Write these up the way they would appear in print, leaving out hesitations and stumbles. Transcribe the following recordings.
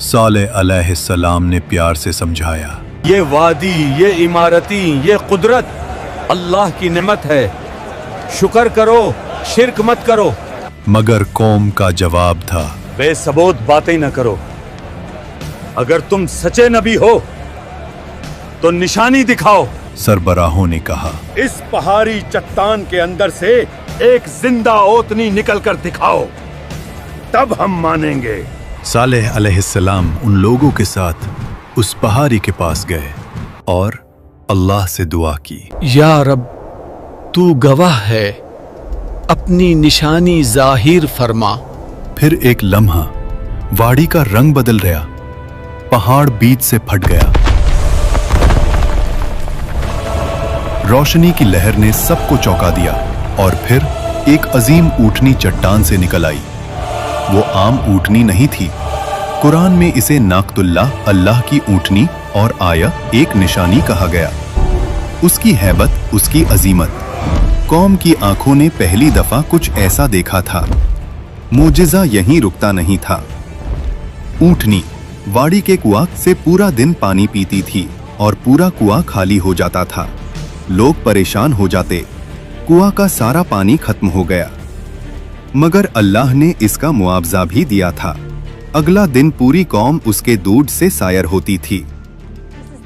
सालेह अलैहिस्सलाम ने प्यार से समझाया, ये वादी, ये इमारती, ये कुदरत अल्लाह की नेमत है, शुक्र करो, शिरक मत करो। मगर कौम का जवाब था, बेसबूत बातें न करो। अगर तुम सच्चे नबी हो तो निशानी दिखाओ। सरबराहों ने कहा, इस पहाड़ी चट्टान के अंदर से एक जिंदा ओतनी निकल कर दिखाओ, तब हम मानेंगे। सालेह अलैहिस्सलाम उन लोगों के साथ उस पहाड़ी के पास गए और अल्लाह से दुआ की, या रब, तू गवाह है, अपनी निशानी जाहिर फरमा। फिर एक लम्हा वाड़ी का रंग बदल गया, पहाड़ बीच से फट गया। रोशनी की लहर ने सबको चौंका दिया और फिर एक अजीम ऊँटनी चट्टान से निकल आई। वो आम ऊँटनी नहीं थी, कुरान में इसे नाकतुल्लाह, अल्लाह की ऊँटनी, और आया एक निशानी कहा गया। उसकी हैबत, उसकी अजीमत, कौम की आंखों ने पहली दफा कुछ ऐसा देखा था। मोजिज़ा यहीं रुकता नहीं था। ऊँटनी वाड़ी के कुआं से पूरा दिन पानी पीती थी और पूरा कुआं खाली हो जाता था। लोग परेशान हो जाते, कुआं का सारा पानी खत्म हो गया। मगर अल्लाह ने इसका मुआवजा भी दिया था। अगला दिन पूरी कौम उसके दूध से सायर होती थी।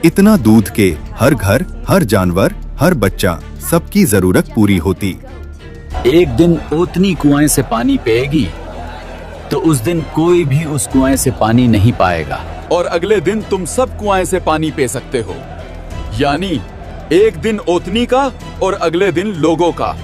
इतना दूध के हर घर, हर जानवर, हर बच्चा, सबकी जरूरत पूरी होती। एक दिन ओतनी कुएं से पानी पिएगी तो उस दिन कोई भी उस कुएं से पानी नहीं पाएगा। और अगले दिन तुम सब कुएं से पानी पी सकते हो। यानी एक दिन ओतनी का और अगले दिन लोगों का।